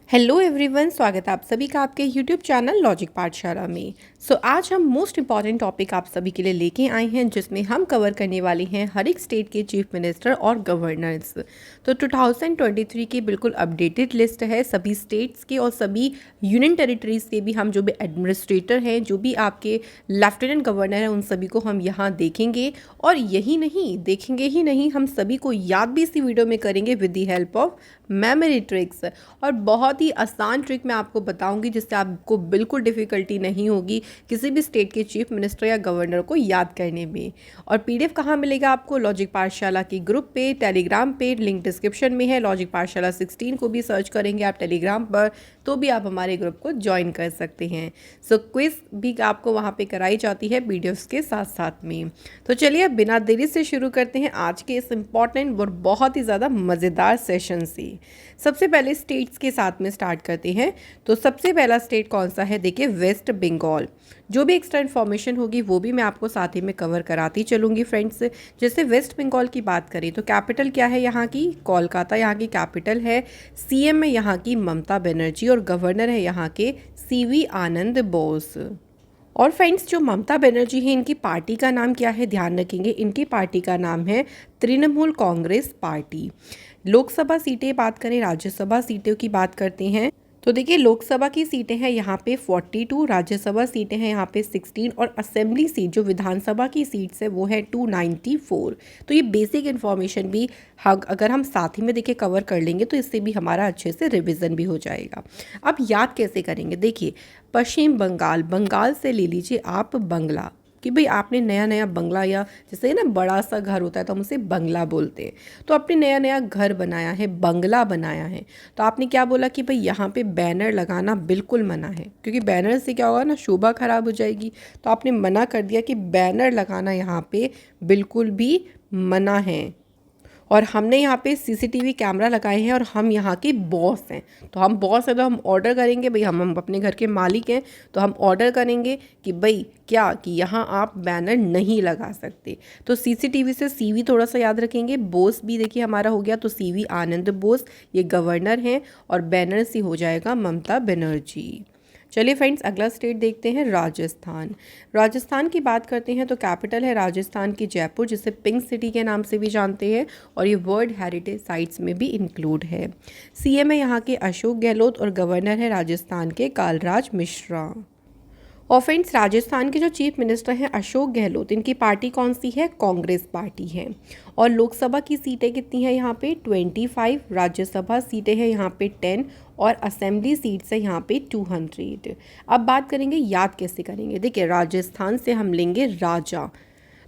Hello everyone, स्वागत है आप सभी का आपके यूट्यूब चैनल लॉजिक पाठशाला में। आज हम मोस्ट इम्पॉर्टेंट टॉपिक आप सभी के लिए लेके आए हैं, जिसमें हम कवर करने वाले हैं हर एक स्टेट के चीफ मिनिस्टर और गवर्नर्स। तो 2023 की बिल्कुल अपडेटेड लिस्ट है सभी स्टेट्स के और सभी यूनियन टेरिटरीज के भी। हम जो भी एडमिनिस्ट्रेटर हैं, जो भी आपके लेफ्टिनेंट गवर्नर हैं, उन सभी को हम यहाँ देखेंगे। और यही नहीं देखेंगे ही नहीं, हम सभी को याद भी इसी वीडियो में करेंगे with the help of memory tricks. और बहुत ही आसान ट्रिक मैं आपको बताऊंगी, जिससे आपको बिल्कुल डिफ़िकल्टी नहीं होगी किसी भी स्टेट के चीफ मिनिस्टर या गवर्नर को याद करने में। और पीडीएफ कहाँ मिलेगा आपको? लॉजिक पाठशाला की ग्रुप पे, टेलीग्राम पे, लिंक डिस्क्रिप्शन में है। लॉजिक पाठशाला 16 को भी सर्च करेंगे आप टेलीग्राम पर, तो भी आप हमारे ग्रुप को ज्वाइन कर सकते हैं। क्विज भी आपको वहाँ पे कराई जाती है पीडीएफ के साथ साथ में। तो चलिए अब बिना देरी से शुरू करते हैं आज के इस इम्पॉर्टेंट और बहुत ही ज़्यादा मज़ेदार सेशन से। सबसे पहले स्टेट्स के साथ में स्टार्ट करते हैं। तो सबसे पहला स्टेट कौन सा है? देखिए, वेस्ट बंगाल। जो भी एक्स्ट्रा इन्फॉर्मेशन होगी वो भी मैं आपको साथ ही में कवर कराती चलूँगी फ्रेंड्स। जैसे वेस्ट बंगाल की बात करें तो कैपिटल क्या है यहाँ की? कोलकाता यहाँ की कैपिटल है। सीएम है यहाँ की ममता बनर्जी और गवर्नर है यहाँ के सीवी आनंद बोस। और फ्रेंड्स, जो ममता बनर्जी है, इनकी पार्टी का नाम क्या है? ध्यान रखेंगे, इनकी पार्टी का नाम है तृणमूल कांग्रेस पार्टी। लोकसभा सीटें बात करें, राज्यसभा सीटों की बात करते हैं तो देखिए, लोकसभा की सीटें हैं यहाँ पे 42, राज्यसभा सीटें हैं यहाँ पे 16 और असेंबली सीट जो विधानसभा की सीट्स है वो है 294। तो ये बेसिक इन्फॉर्मेशन भी अगर हम साथ ही में देखिए कवर कर लेंगे तो इससे भी हमारा अच्छे से रिवीजन भी हो जाएगा। अब याद कैसे करेंगे? देखिए, पश्चिम बंगाल, बंगाल से ले लीजिए आप बंगला, कि भाई आपने नया नया बंगला, या जैसे ना बड़ा सा घर होता है तो हम उसे बंगला बोलते हैं, तो आपने नया नया घर बनाया है, बंगला बनाया है, तो आपने क्या बोला कि भाई यहाँ पे बैनर लगाना बिल्कुल मना है, क्योंकि बैनर से क्या होगा ना, शोभा खराब हो जाएगी। तो आपने मना कर दिया कि बैनर लगाना यहाँ पे बिल्कुल भी मना है। और हमने यहाँ पे सीसीटीवी कैमरा लगाए हैं और हम यहाँ के बॉस हैं। तो हम बॉस हैं तो हम ऑर्डर करेंगे, भाई हम अपने घर के मालिक हैं, तो हम ऑर्डर करेंगे कि भाई क्या, कि यहाँ आप बैनर नहीं लगा सकते। तो सीसीटीवी से सीवी थोड़ा सा याद रखेंगे। बोस भी देखिए हमारा हो गया, तो सीवी आनंद बोस ये गवर्नर हैं और बैनर से हो जाएगा ममता बनर्जी। चलिए फ्रेंड्स, अगला स्टेट देखते हैं, राजस्थान। राजस्थान की बात करते हैं तो कैपिटल है राजस्थान की जयपुर, जिसे पिंक सिटी के नाम से भी जानते हैं, और ये वर्ल्ड हेरिटेज साइट्स में भी इंक्लूड है। सीएम है यहाँ के अशोक गहलोत और गवर्नर है राजस्थान के कालराज मिश्रा। और फ्रेंड्स, राजस्थान के जो चीफ मिनिस्टर हैं अशोक गहलोत, इनकी पार्टी कौन सी है? कांग्रेस पार्टी है। और लोकसभा की सीटें कितनी हैं यहाँ पे? 25, राज्यसभा सीटें हैं यहाँ पे 10 और असेंबली सीट्स है यहाँ पे 200। अब बात करेंगे याद कैसे करेंगे। देखिए, राजस्थान से हम लेंगे राजा,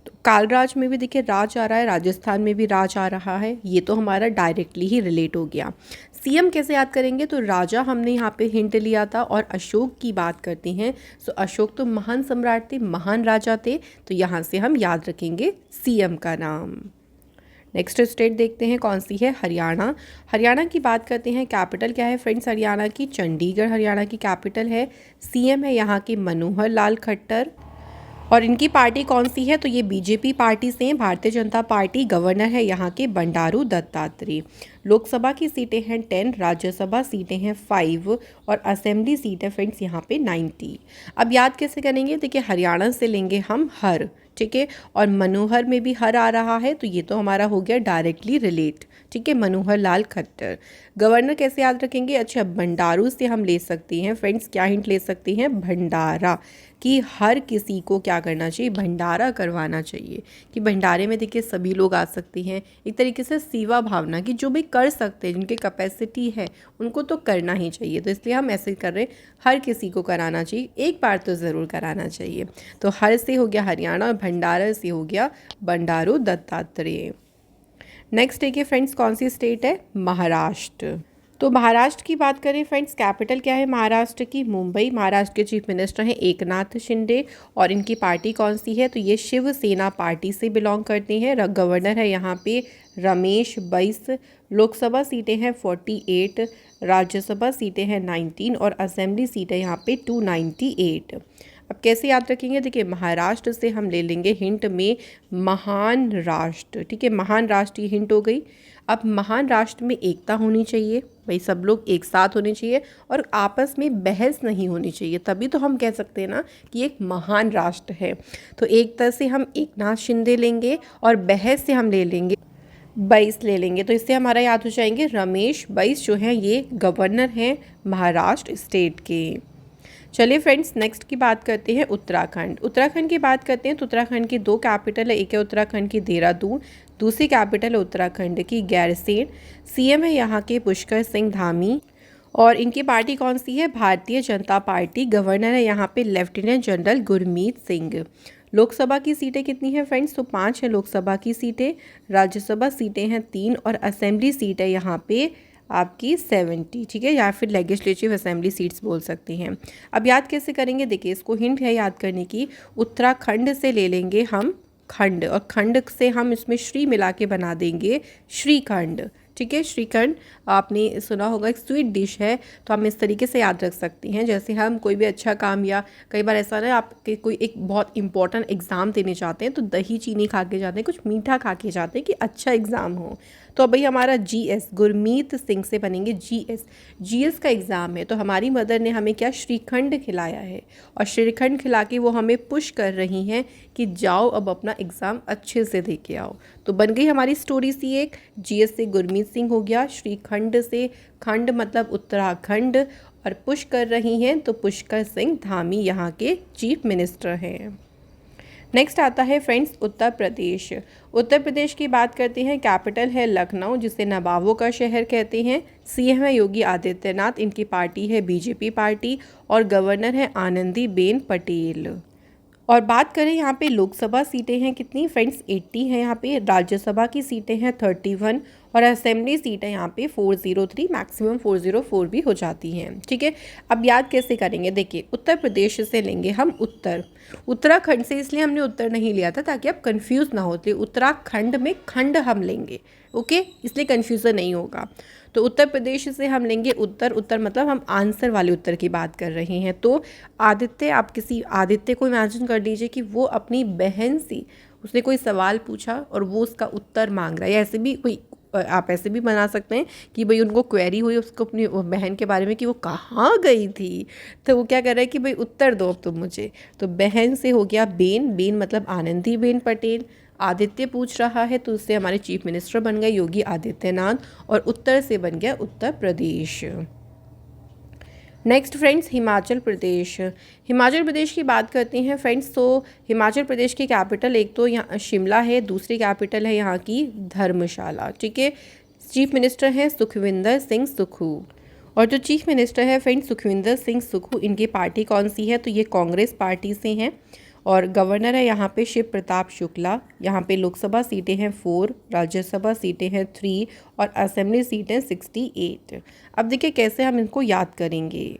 तो कालराज में भी देखिए राज आ रहा है, राजस्थान में भी राज आ रहा है, ये तो हमारा डायरेक्टली ही रिलेट हो गया। सीएम कैसे याद करेंगे? तो राजा हमने यहाँ पे हिंट लिया था। और अशोक की बात करते हैं तो अशोक तो महान सम्राट थे, महान राजा थे, तो यहाँ से हम याद रखेंगे सीएम का नाम। नेक्स्ट स्टेट देखते हैं, कौन सी है? हरियाणा। हरियाणा की बात करते हैं, कैपिटल क्या है फ्रेंड्स हरियाणा की? चंडीगढ़ हरियाणा की कैपिटल है। सीएम है यहाँ के मनोहर लाल खट्टर। और इनकी पार्टी कौन सी है? तो ये बीजेपी पार्टी से हैं, भारतीय जनता पार्टी। गवर्नर है यहाँ के बंडारू दत्तात्रेय। लोकसभा की सीटें हैं 10, राज्यसभा सीटें हैं 5 और असेंबली सीट है फ्रेंड्स यहाँ पे 90। अब याद कैसे करेंगे? देखिए, हरियाणा से लेंगे हम हर, ठीक है, और मनोहर में भी हर आ रहा है, तो ये तो हमारा हो गया डायरेक्टली रिलेट, ठीक है, मनोहर लाल खट्टर। गवर्नर कैसे याद रखेंगे? अच्छा, भंडारू से हम ले सकते हैं फ्रेंड्स, क्या हिंट ले सकते हैं? भंडारा, कि हर किसी को क्या करना चाहिए? भंडारा करवाना चाहिए, कि भंडारे में देखिए सभी लोग आ सकते हैं। एक तरीके से सेवा भावना, कि जो भी कर सकते हैं, जिनकी कैपेसिटी है, उनको तो करना ही चाहिए। तो इसलिए हम ऐसे कर रहे हैं, हर किसी को कराना चाहिए, एक बार तो ज़रूर कराना चाहिए। तो हर से हो गया हरियाणा और भंडारा से हो गया बंडारू दत्तात्रेय। नेक्स्ट देखिए फ्रेंड्स, कौन सी स्टेट है? महाराष्ट्र। तो महाराष्ट्र की बात करें फ्रेंड्स, कैपिटल क्या है महाराष्ट्र की? मुंबई। महाराष्ट्र के चीफ मिनिस्टर हैं एकनाथ शिंदे और इनकी पार्टी कौन सी है? तो ये शिवसेना पार्टी से बिलोंग करते हैं। गवर्नर है यहाँ पे रमेश बैस। लोकसभा सीटें हैं 48, राज्यसभा सीटें हैं 19 और असेंबली सीटें यहाँ पे 298। अब कैसे याद रखेंगे, देखिए महाराष्ट्र से हम ले लेंगे हिंट में महान राष्ट्र, ठीक है, महान राष्ट्र ये हिंट हो गई। अब महान राष्ट्र में एकता होनी चाहिए, भाई सब लोग एक साथ होने चाहिए और आपस में बहस नहीं होनी चाहिए, तभी तो हम कह सकते हैं ना कि एक महान राष्ट्र है। तो एकता से हम एकनाथ शिंदे लेंगे और बहस से हम ले लेंगे बैस ले लेंगे। तो इससे हमारा याद हो जाएंगे रमेश बैस जो हैं ये गवर्नर हैं महाराष्ट्र स्टेट के। चलिए फ्रेंड्स नेक्स्ट की बात करते हैं उत्तराखंड। उत्तराखंड की बात करते हैं तो उत्तराखंड की 2 कैपिटल है, एक है उत्तराखंड की देहरादून, दूसरी कैपिटल है उत्तराखंड की गैरसेन। सीएम है यहाँ के पुष्कर सिंह धामी और इनकी पार्टी कौन सी है, भारतीय जनता पार्टी। गवर्नर है यहाँ पे लेफ्टिनेंट जनरल गुरमीत सिंह। लोकसभा की सीटें कितनी हैं फ्रेंड्स, तो 5 है लोकसभा की सीटें, राज्यसभा सीटें हैं 3 और असेंबली सीट है यहाँ पे आपकी 70, ठीक है, या फिर लेजिस्लेटिव असेंबली सीट्स बोल सकती हैं। अब याद कैसे करेंगे, देखिए इसको हिंट है याद करने की, उत्तराखंड से ले लेंगे हम खंड और खंड से हम इसमें श्री मिला के बना देंगे श्रीखंड, ठीक है। श्रीखंड आपने सुना होगा एक स्वीट डिश है, तो हम इस तरीके से याद रख सकते हैं। जैसे हम कोई भी अच्छा काम या कई बार ऐसा ना आपके कोई एक बहुत इंपॉर्टेंट एग्ज़ाम देने जाते हैं तो दही चीनी खा के जाते हैं, कुछ मीठा खा के जाते हैं कि अच्छा एग्ज़ाम हो। तो अब भाई हमारा जीएस गुरमीत सिंह से बनेंगे जीएस, जीएस का एग्ज़ाम है तो हमारी मदर ने हमें क्या श्रीखंड खिलाया है और श्रीखंड खिला के वो हमें पुश कर रही हैं कि जाओ अब अपना एग्ज़ाम अच्छे से दे के आओ। तो बन गई हमारी स्टोरी सी एक, जीएस से गुरमीत सिंह हो गया, श्रीखंड से खंड मतलब उत्तराखंड और पुश कर रही हैं तो पुष्कर सिंह धामी यहाँ के चीफ मिनिस्टर हैं। नेक्स्ट आता है फ्रेंड्स उत्तर प्रदेश। उत्तर प्रदेश की बात करते हैं, कैपिटल है लखनऊ जिसे नवाबों का शहर कहते हैं। सीएम है योगी आदित्यनाथ, इनकी पार्टी है बीजेपी पार्टी और गवर्नर है आनंदीबेन पटेल। और बात करें यहाँ पे लोकसभा सीटें हैं कितनी फ्रेंड्स, 80 हैं यहाँ पे, राज्यसभा की सीटें हैं 31 और असेंबली सीट है यहाँ पे 403, मैक्सिमम 404 भी हो जाती हैं, ठीक है। अब याद कैसे करेंगे, देखिए उत्तर प्रदेश से लेंगे हम उत्तर, उत्तराखंड से इसलिए हमने उत्तर नहीं लिया था ताकि आप कंफ्यूज ना होते, उत्तराखंड में खंड हम लेंगे, ओके, इसलिए कन्फ्यूज़न नहीं होगा। तो उत्तर प्रदेश से हम लेंगे उत्तर, उत्तर मतलब हम आंसर वाले उत्तर की बात कर रहे हैं। तो आदित्य, आप किसी आदित्य को इमेजिन कर लीजिए कि वो अपनी बहन से उसने कोई सवाल पूछा और वो उसका उत्तर मांग रहा है, या ऐसे भी कोई आप ऐसे भी बना सकते हैं कि भाई उनको क्वेरी हुई उसको अपनी बहन के बारे में कि वो कहाँ गई थी, तो वो क्या कर रहा है कि भाई उत्तर दो अब तुम मुझे। तो बहन से हो गया बेन, बेन मतलब आनंदीबेन पटेल। आदित्य पूछ रहा है तो उससे हमारे चीफ मिनिस्टर बन गए योगी आदित्यनाथ और उत्तर से बन गया उत्तर प्रदेश। Next friends Himachal Pradesh. हिमाचल प्रदेश की बात करते हैं फ्रेंड्स, तो हिमाचल प्रदेश की कैपिटल एक तो यहाँ शिमला है, दूसरी कैपिटल है यहाँ की धर्मशाला, ठीक है। चीफ मिनिस्टर हैं सुखविंदर सिंह सुक्खू और जो चीफ मिनिस्टर है फ्रेंड्स सुखविंदर सिंह सुक्खू, इनकी पार्टी कौन सी है, तो ये कांग्रेस पार्टी से हैं और गवर्नर है यहाँ पे शिव प्रताप शुक्ला। यहाँ पे लोकसभा सीटें हैं 4, राज्यसभा सीटें हैं 3 और असेंबली सीटें 68। अब देखिए कैसे हम इनको याद करेंगे,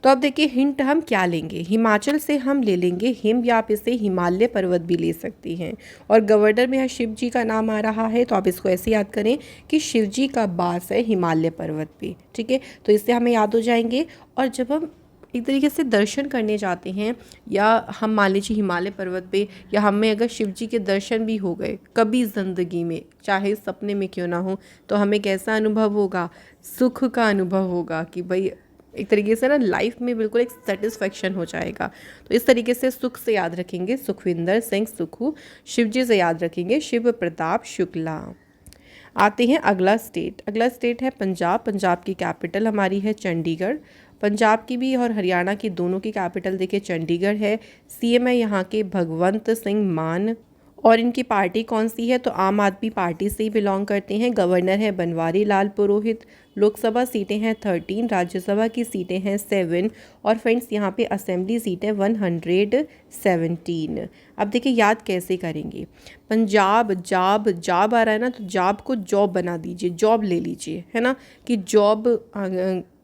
तो अब देखिए हिंट हम क्या लेंगे, हिमाचल से हम ले लेंगे हिम या आप इसे हिमालय पर्वत भी ले सकती हैं और गवर्नर में यहाँ शिव जी का नाम आ रहा है तो आप इसको ऐसे याद करें कि शिव जी का वास है हिमालय पर्वत पे, ठीक है। तो इससे हमें याद हो जाएंगे। और जब हम एक तरीके से दर्शन करने जाते हैं या हम मान लीजिए हिमालय पर्वत पे, या हमें अगर शिव जी के दर्शन भी हो गए कभी ज़िंदगी में, चाहे सपने में क्यों ना हो, तो हमें कैसा अनुभव होगा, सुख का अनुभव होगा कि भाई एक तरीके से ना लाइफ में बिल्कुल एक सेटिस्फेक्शन हो जाएगा। तो इस तरीके से सुख से याद रखेंगे सुखविंदर सिंह सुक्खू, शिव जी से याद रखेंगे शिव प्रताप शुक्ला। आते हैं अगला स्टेट, अगला स्टेट है पंजाब। पंजाब की कैपिटल हमारी है चंडीगढ़। पंजाब की भी और हरियाणा की दोनों की कैपिटल देखिए चंडीगढ़ है। सीएम है यहाँ के भगवंत सिंह मान और इनकी पार्टी कौन सी है, तो आम आदमी पार्टी से ही बिलोंग करते हैं। गवर्नर है बनवारी लाल पुरोहित। लोकसभा सीटें हैं 13, राज्यसभा की सीटें हैं 7 और फ्रेंड्स यहाँ पे असेंबली सीटें 117। अब देखिए याद कैसे करेंगे, पंजाब जाब जाब आ रहा है ना, तो जाब को जॉब बना दीजिए, जॉब ले लीजिए, है ना, कि जॉब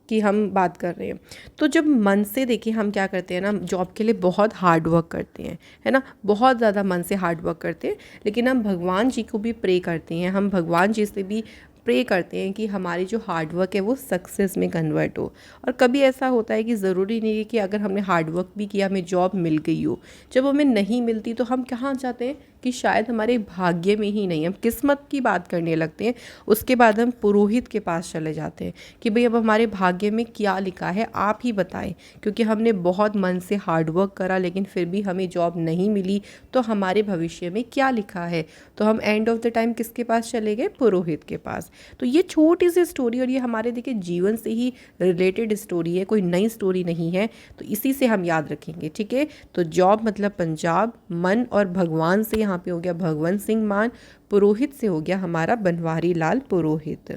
की हम बात कर रहे हैं। तो जब मन से देखिए हम क्या करते हैं ना, जॉब के लिए बहुत हार्ड वर्क करते हैं, है ना, बहुत ज़्यादा मन से हार्ड वर्क करते हैं, लेकिन हम भगवान जी को भी प्रे करते हैं, हम भगवान जी से भी प्रे करते हैं कि हमारी जो हार्ड वर्क है वो सक्सेस में कन्वर्ट हो। और कभी ऐसा होता है कि ज़रूरी नहीं है कि अगर हमने हार्ड वर्क भी किया हमें जॉब मिल गई हो, जब हमें नहीं मिलती तो हम कहाँ जाते हैं कि शायद हमारे भाग्य में ही नहीं, हम किस्मत की बात करने लगते हैं। उसके बाद हम पुरोहित के पास चले जाते हैं कि भाई अब हमारे भाग्य में क्या लिखा है आप ही बताएं, क्योंकि हमने बहुत मन से हार्ड वर्क करा लेकिन फिर भी हमें जॉब नहीं मिली, तो हमारे भविष्य में क्या लिखा है। तो हम एंड ऑफ द टाइम किसके पास चले गए? पुरोहित के पास। तो ये छोटी सी स्टोरी, और ये हमारे देखिए जीवन से ही रिलेटेड स्टोरी है, कोई नई स्टोरी नहीं है, तो इसी से हम याद रखेंगे। ठीक है, तो जॉब मतलब पंजाब, मन और भगवान से यहाँ पे हो गया भगवंत सिंह मान, पुरोहित से हो गया हमारा बनवारी लाल पुरोहित।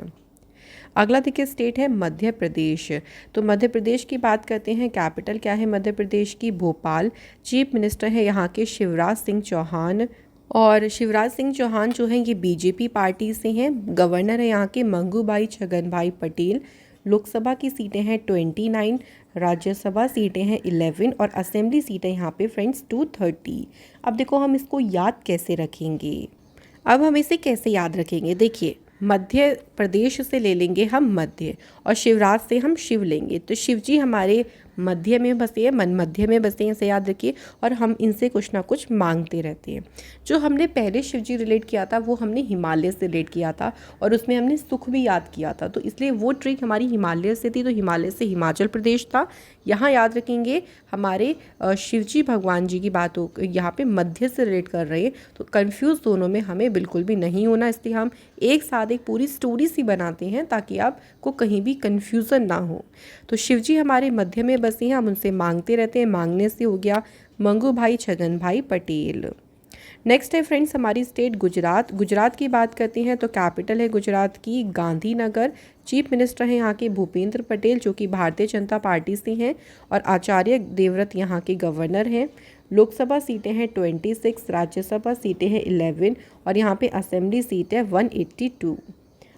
अगला देखिए स्टेट है मध्य प्रदेश। तो मध्य प्रदेश की बात करते हैं, कैपिटल क्या है मध्य प्रदेश की? भोपाल। चीफ मिनिस्टर है यहाँ के शिवराज सिंह चौहान, और शिवराज सिंह चौहान जो हैं ये बीजेपी पार्टी से हैं। गवर्नर है यहाँ के मंगूभाई छगन भाई पटेल। लोकसभा की सीटें हैं 29, राज्यसभा सीटें हैं 11 और असेंबली सीटें यहाँ पे फ्रेंड्स 230। अब देखो हम इसको याद कैसे रखेंगे, अब हम इसे कैसे याद रखेंगे? देखिए मध्य प्रदेश से ले लेंगे हम मध्य, और शिवराज से हम शिव लेंगे, तो शिव जी हमारे मध्य में बसे हैं, मन मध्य में बसे हैं, इसे याद रखिए। और हम इनसे कुछ ना कुछ मांगते रहते हैं। जो हमने पहले शिव जी रिलेट किया था वो हमने हिमालय से रिलेट किया था, और उसमें हमने सुख भी याद किया था, तो इसलिए वो ट्रिक हमारी हिमालय से थी, तो हिमालय से हिमाचल प्रदेश था। यहाँ याद रखेंगे हमारे शिव जी भगवान जी की बात हो, यहाँ पे मध्य से रिलेट कर रहे हैं, तो कन्फ्यूज़ दोनों में हमें बिल्कुल भी नहीं होना, इसलिए हम एक साथ एक पूरी स्टोरी सी बनाते हैं ताकि आपको कहीं भी कन्फ्यूज़न ना हो। तो शिव जी हमारे मध्य में बसे हैं, हम उनसे मांगते रहते हैं, मांगने से हो गया मंगूभाई छगन भाई पटेल। नेक्स्ट है फ्रेंड्स हमारी स्टेट गुजरात। गुजरात की बात करते हैं तो कैपिटल है गुजरात की गांधीनगर। चीफ मिनिस्टर हैं यहाँ के भूपेंद्र पटेल जो कि भारतीय जनता पार्टी से हैं, और आचार्य देवव्रत यहाँ के गवर्नर हैं। लोकसभा सीटें हैं 26, राज्यसभा सीटें हैं 11 और यहाँ पे असेंबली सीट है 182।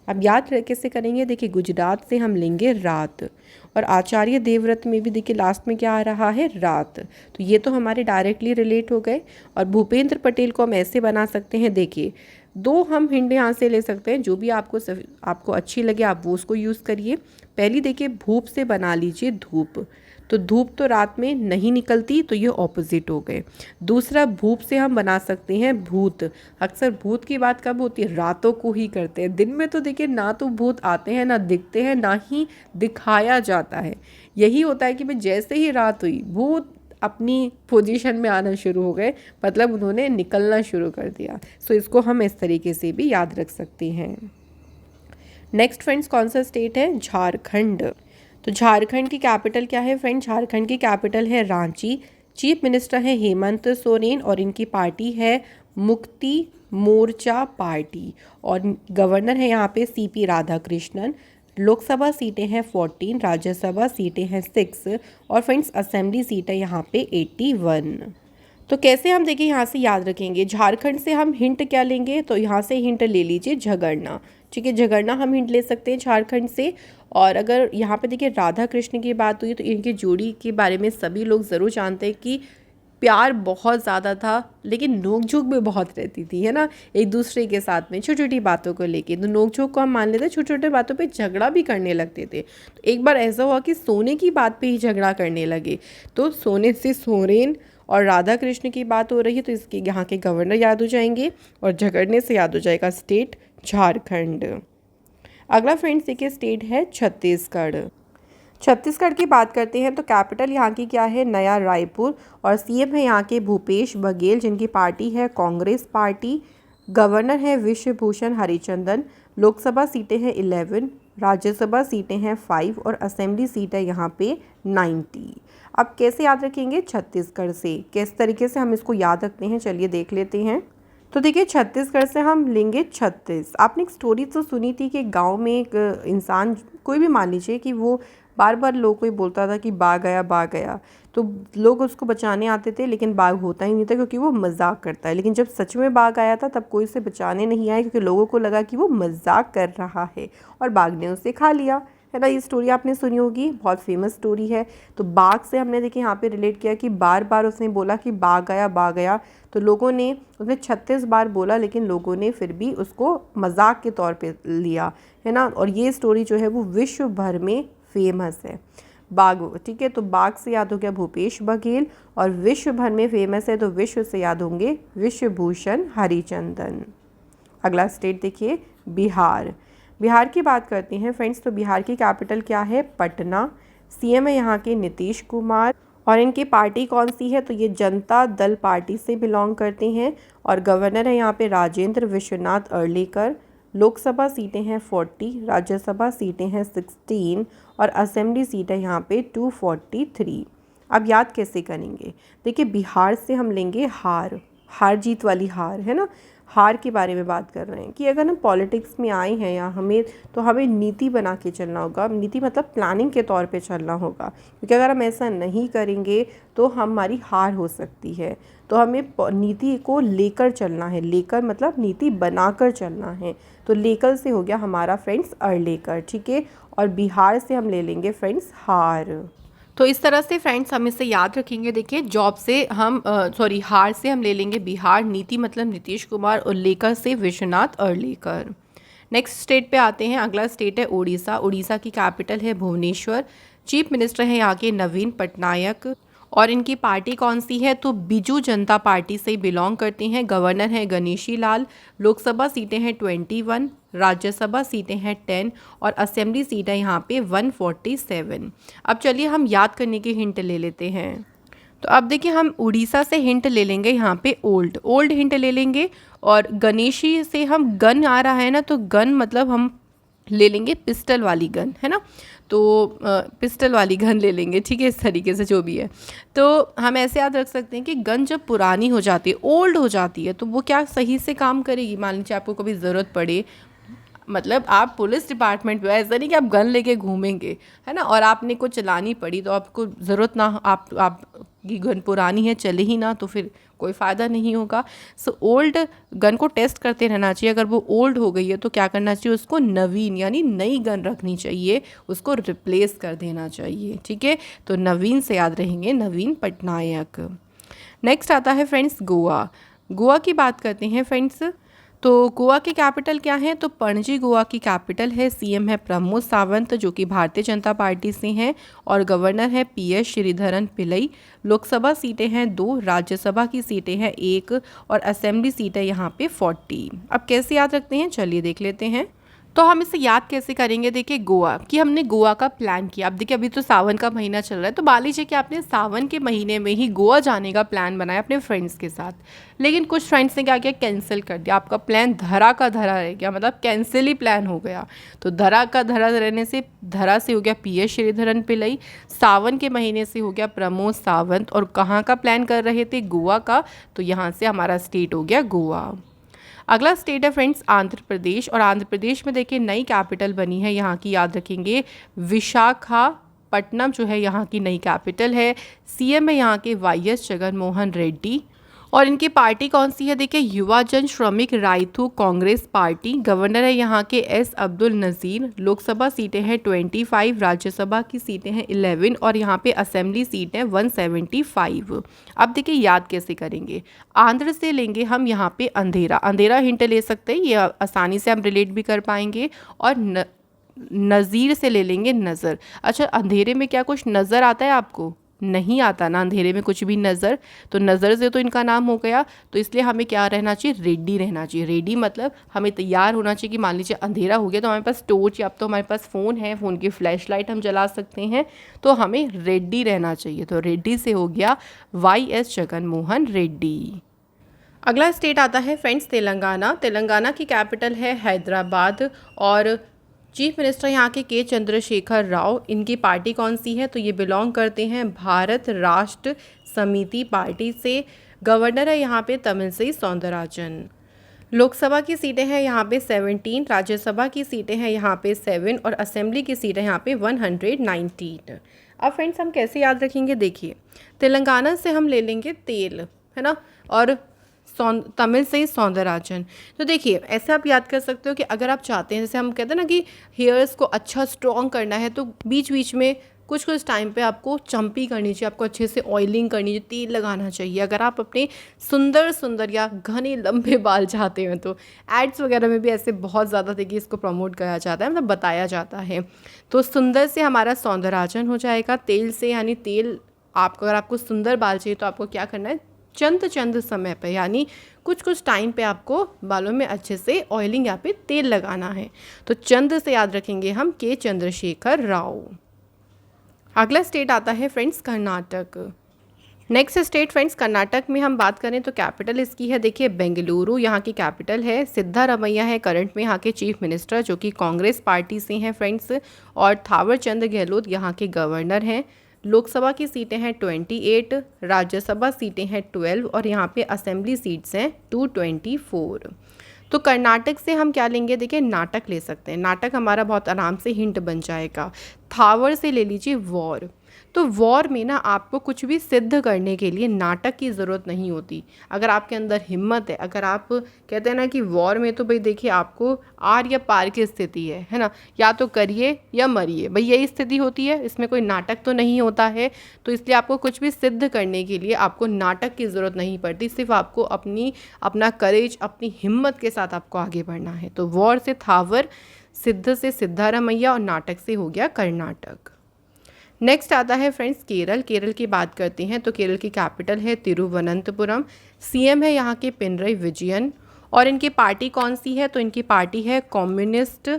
अब याद कैसे करेंगे? देखिए गुजरात से हम लेंगे रात, और आचार्य देवव्रत में भी देखिए लास्ट में क्या आ रहा है? रात, तो ये तो हमारे डायरेक्टली रिलेट हो गए। और भूपेंद्र पटेल को हम ऐसे बना सकते हैं, देखिए दो हम हिंट यहाँ से ले सकते हैं, जो भी आपको अच्छी लगे आप वो उसको यूज़ करिए। पहली देखिए भूप से बना लीजिए धूप, तो धूप तो रात में नहीं निकलती, तो ये ऑपोजिट हो गए। दूसरा भूप से हम बना सकते हैं भूत। अक्सर भूत की बात कब होती है? रातों को ही करते हैं, दिन में तो देखिए ना तो भूत आते हैं, ना दिखते हैं, ना ही दिखाया जाता है। यही होता है कि भाई जैसे ही रात हुई भूत अपनी पोजीशन में आना शुरू हो गए, मतलब उन्होंने निकलना शुरू कर दिया। सो इसको हम इस तरीके से भी याद रख सकते हैं। नेक्स्ट फ्रेंड्स कौन सा स्टेट है? झारखंड। तो झारखंड की कैपिटल क्या है फ्रेंड? झारखंड की कैपिटल है रांची। चीफ मिनिस्टर है हेमंत सोरेन, और इनकी पार्टी है मुक्ति मोर्चा पार्टी, और गवर्नर है यहाँ पे सीपी राधाकृष्णन। लोकसभा सीटें हैं 14, राज्यसभा सीटें हैं 6 और फ्रेंड्स असेंबली सीट है यहाँ पे 81। तो कैसे हम देखिए यहाँ से याद रखेंगे? झारखंड से हम हिंट क्या लेंगे? तो यहाँ से हिंट ले लीजिए झगड़ना। ठीक है, झगड़ना हम हिंट ले सकते हैं झारखंड से। और अगर यहाँ पे देखिए राधा कृष्ण की बात हुई तो इनकी जोड़ी के बारे में सभी लोग ज़रूर जानते हैं कि प्यार बहुत ज़्यादा था, लेकिन नोकझोंक भी बहुत रहती थी, है ना, एक दूसरे के साथ में छोटी छोटी बातों को लेके। तो नोकझोंक को हम मान लेते, छोटी छोटी बातों पे झगड़ा भी करने लगते थे। तो एक बार ऐसा हुआ कि सोने की बात पे ही झगड़ा करने लगे, तो सोने से सोरेन और राधा कृष्ण की बात हो रही है, तो इसके यहाँ के गवर्नर याद हो जाएंगे, और झगड़ने से याद हो जाएगा स्टेट झारखंड। अगला फ्रेंड्स देखिए स्टेट है छत्तीसगढ़। छत्तीसगढ़ की बात करते हैं तो कैपिटल यहाँ की क्या है? नया रायपुर, और सीएम है यहाँ के भूपेश बघेल जिनकी पार्टी है कांग्रेस पार्टी। गवर्नर है विश्वभूषण हरिचंदन। लोकसभा सीटें हैं 11, राज्यसभा सीटें हैं 5 और असेंबली सीट है यहाँ पे 90। अब कैसे याद रखेंगे छत्तीसगढ़ से? किस तरीके से हम इसको याद रखते हैं, चलिए देख लेते हैं। तो देखिए छत्तीसगढ़ से हम लेंगे 36। आपने एक स्टोरी तो सुनी थी कि गांव में एक इंसान, कोई भी मान लीजिए, कि वो बार बार लोगों को बोलता था कि बाघ गया, तो लोग उसको बचाने आते थे, लेकिन बाघ होता ही नहीं था क्योंकि वो मजाक करता है। लेकिन जब सच में बाघ आया था तब कोई उसे बचाने नहीं आया, क्योंकि लोगों को लगा कि वो मजाक कर रहा है, और बाघ ने उसे खा लिया। है ना। ये स्टोरी आपने सुनी होगी, बहुत फेमस स्टोरी है। तो बाघ से हमने देखिए यहाँ पे रिलेट किया कि बार बार उसने बोला कि बाघ आया, तो लोगों ने, उसने 36 बार बोला लेकिन लोगों ने फिर भी उसको मजाक के तौर पे लिया, है ना। और ये स्टोरी जो है वो विश्व भर में फेमस है, बाघ, ठीक है। तो बाघ से याद हो गया भूपेश बघेल, और विश्व भर में फेमस है तो विश्व से याद होंगे विश्वभूषण हरिचंदन। अगला स्टेट देखिए बिहार। बिहार की बात करते हैं फ्रेंड्स। तो बिहार की कैपिटल क्या है? पटना। सीएम है यहाँ के नीतीश कुमार, और इनकी पार्टी कौन सी है? तो ये जनता दल पार्टी से बिलोंग करते हैं, और गवर्नर है यहाँ पे राजेंद्र विश्वनाथ अर्लेकर। लोकसभा सीटें हैं 40, राज्यसभा सीटें हैं 16, और असेंबली सीट है यहाँ पे 243। अब याद कैसे करेंगे? देखिए बिहार से हम लेंगे हार जीत वाली हार, है ना। हार के बारे में बात कर रहे हैं कि अगर हम पॉलिटिक्स में आए हैं या हमें नीति बना के चलना होगा। नीति मतलब प्लानिंग के तौर पे चलना होगा, क्योंकि अगर हम ऐसा नहीं करेंगे तो हमारी हार हो सकती है। तो हमें नीति को लेकर चलना है, लेकर मतलब नीति बनाकर चलना है। तो लेकर से हो गया हमारा फ्रेंड्स अर्लेकर, ठीक है। और बिहार से हम ले लेंगे फ्रेंड्स हार। तो इस तरह से फ्रेंड्स हम इसे याद रखेंगे। देखिए जॉब से हम हार से हम ले लेंगे बिहार, नीति मतलब नीतीश कुमार, और लेकर से विश्वनाथ अर्लेकर। नेक्स्ट स्टेट पे आते हैं। अगला स्टेट है उड़ीसा। उड़ीसा की कैपिटल है भुवनेश्वर। चीफ मिनिस्टर है यहाँ के नवीन पटनायक, और इनकी पार्टी कौन सी है? तो बीजू जनता पार्टी से बिलोंग करते हैं। गवर्नर है गणेशी लाल। लोकसभा सीटें हैं 21, राज्यसभा सीटें हैं 10, और असेंबली सीट है यहाँ पे 147। अब चलिए हम याद करने की हिंट ले लेते हैं। तो अब देखिए हम उड़ीसा से हिंट ले लेंगे, यहाँ पे ओल्ड हिंट ले लेंगे, और गणेशी से हम गन आ रहा है ना, तो गन मतलब हम ले लेंगे पिस्टल वाली गन, है ना। तो पिस्टल वाली गन ले लेंगे, ठीक है। इस तरीके से जो भी है, तो हम ऐसे याद रख सकते हैं कि गन जब पुरानी हो जाती है, ओल्ड हो जाती है, तो वो क्या सही से काम करेगी। मान लीजिए आपको कभी ज़रूरत पड़े, मतलब आप पुलिस डिपार्टमेंट में, ऐसा नहीं कि आप गन लेके घूमेंगे, है ना, और आपने को चलानी पड़ी तो आपको ज़रूरत ना, आप की गन पुरानी है, चले ही ना, तो फिर कोई फ़ायदा नहीं होगा। सो ओल्ड गन को टेस्ट करते रहना चाहिए। अगर वो ओल्ड हो गई है तो क्या करना चाहिए? उसको नवीन यानी नई गन रखनी चाहिए, उसको रिप्लेस कर देना चाहिए, ठीक है। तो नवीन से याद रहेंगे नवीन पटनायक। नेक्स्ट आता है फ्रेंड्स गोवा। गोवा की बात करते हैं फ्रेंड्स। तो गोवा की कैपिटल क्या है? तो पणजी गोवा की कैपिटल है। सीएम है प्रमोद सावंत जो कि भारतीय जनता पार्टी से हैं, और गवर्नर है पीएस श्रीधरन पिल्लई। लोकसभा सीटें हैं 2, राज्यसभा की सीटें हैं 1, और असेंबली सीट है यहाँ पे 40। अब कैसे याद रखते हैं, चलिए देख लेते हैं। तो हम इसे याद कैसे करेंगे? देखिए गोवा कि हमने गोवा का प्लान किया। अब देखिए अभी तो सावन का महीना चल रहा है, तो मान लीजिए कि आपने सावन के महीने में ही गोवा जाने का प्लान बनाया अपने फ्रेंड्स के साथ, लेकिन कुछ फ्रेंड्स ने क्या किया, कैंसिल कर दिया। आपका प्लान धरा का धरा रह गया, मतलब कैंसिल ही प्लान हो गया। तो धरा का धरा रहने से धरा से हो गया पीएस श्रीधरन पिल्लई, सावन के महीने से हो गया प्रमोद सावंत, और कहाँ का प्लान कर रहे थे? गोवा का। तो यहाँ से हमारा स्टेट हो गया गोवा। अगला स्टेट है फ्रेंड्स आंध्र प्रदेश, और आंध्र प्रदेश में देखिए नई कैपिटल बनी है यहाँ की, याद रखेंगे विशाखापट्टनम जो है यहाँ की नई कैपिटल है। सीएम है यहाँ के वाईएस जगनमोहन रेड्डी, और इनकी पार्टी कौन सी है? देखिए युवा जन श्रमिक राइथू कांग्रेस पार्टी। गवर्नर है यहाँ के एस अब्दुल नज़ीर। लोकसभा सीटें हैं 25, राज्यसभा की सीटें हैं 11, और यहाँ पे असेंबली सीट है 175। अब देखिए याद कैसे करेंगे? आंध्र से लेंगे हम यहाँ पे अंधेरा हिंट ले सकते हैं, ये आसानी से हम रिलेट भी कर पाएंगे। और नज़ीर से ले लेंगे नज़र। अच्छा अंधेरे में क्या कुछ नज़र आता है आपको? नहीं आता ना अंधेरे में कुछ भी नज़र। तो नज़र से तो इनका नाम हो गया, तो इसलिए हमें क्या रहना चाहिए? रेडी रहना चाहिए। रेडी मतलब हमें तैयार होना चाहिए कि मान लीजिए अंधेरा हो गया तो हमारे पास टॉर्च या अब तो हमारे पास फ़ोन है, फ़ोन की फ्लैश लाइट हम जला सकते हैं, तो हमें रेडी रहना चाहिए। तो रेडी से हो गया वाईएस जगनमोहन रेड्डी। अगला स्टेट आता है फ्रेंड्स तेलंगाना। तेलंगाना की कैपिटल है हैदराबाद, और चीफ मिनिस्टर यहाँ के चंद्रशेखर राव। इनकी पार्टी कौन सी है? तो ये बिलोंग करते हैं भारत राष्ट्र समिति पार्टी से। गवर्नर है यहाँ पे तमिलसाई सौंदरराजन। लोकसभा की सीटें हैं यहाँ पे 17, राज्यसभा की सीटें हैं यहाँ पे 7, और असेंबली की सीटें यहाँ पे 119। अब फ्रेंड्स हम कैसे याद रखेंगे? देखिए तेलंगाना से हम ले लेंगे तेल, है ना, और तमिल से ही सौंदर्याचन। तो देखिए ऐसे आप याद कर सकते हो कि अगर आप चाहते हैं, जैसे हम कहते हैं ना कि हेयर्स को अच्छा स्ट्रॉन्ग करना है, तो बीच बीच में कुछ कुछ टाइम पे आपको चंपी करनी चाहिए, आपको अच्छे से ऑयलिंग करनी चाहिए, तेल लगाना चाहिए। अगर आप अपने सुंदर सुंदर या घने लंबे बाल चाहते हैं तो एड्स वगैरह में भी ऐसे बहुत ज़्यादा देखिए इसको प्रमोट किया जाता है, मतलब बताया जाता है। तो सुंदर से हमारा सौंदर्याचन हो जाएगा तेल से, यानी तेल आपको, अगर आपको सुंदर बाल चाहिए तो आपको क्या करना है, चंद चंद समय पे यानी कुछ कुछ टाइम पे आपको बालों में अच्छे से ऑयलिंग या पे तेल लगाना है। तो चंद से याद रखेंगे हम के चंद्रशेखर राव। अगला स्टेट आता है friends Karnataka. Next state friends Karnataka में हम बात करें तो कैपिटल इसकी है देखिए बेंगलुरु, यहाँ की कैपिटल है। सिद्धारमैया है करंट में यहाँ के चीफ मिनिस्टर, जो कि कांग्रेस पार्टी से हैं फ्रेंड्स। और थावर चंद गहलोत यहाँ के गवर्नर हैं। लोकसभा की सीटें हैं 28, राज्यसभा सीटें हैं 12 और यहाँ पे असेंबली सीट्स हैं 224। तो कर्नाटक से हम क्या लेंगे, देखिए नाटक ले सकते हैं। नाटक हमारा बहुत आराम से हिंट बन जाएगा। थावर से ले लीजिए वॉर। तो वॉर में ना आपको कुछ भी सिद्ध करने के लिए नाटक की ज़रूरत नहीं होती। अगर आपके अंदर हिम्मत है, अगर आप कहते हैं ना कि वॉर में तो भाई देखिए आपको आर या पार की स्थिति है ना, या तो करिए या मरिए, भाई यही स्थिति होती है, इसमें कोई नाटक तो नहीं होता है। तो इसलिए आपको कुछ भी सिद्ध करने के लिए आपको नाटक की ज़रूरत नहीं पड़ती, सिर्फ आपको अपना करेज, अपनी हिम्मत के साथ आपको आगे बढ़ना है। तो वॉर से थावर, सिद्ध से सिद्धारमैया और नाटक से हो गया कर्नाटक। नेक्स्ट आता है फ्रेंड्स केरल। केरल की बात करते हैं तो केरल की कैपिटल है तिरुवनंतपुरम। सीएम है यहाँ के पिनरई विजयन। और इनकी पार्टी कौन सी है, तो इनकी पार्टी है कम्युनिस्ट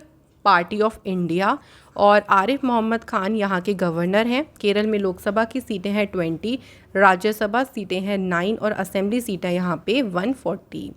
पार्टी ऑफ इंडिया। और आरिफ मोहम्मद खान यहाँ के गवर्नर हैं। केरल में लोकसभा की सीटें हैं 20, राज्यसभा सीटें हैं 9 और असेंबली सीटें यहाँ पे 140।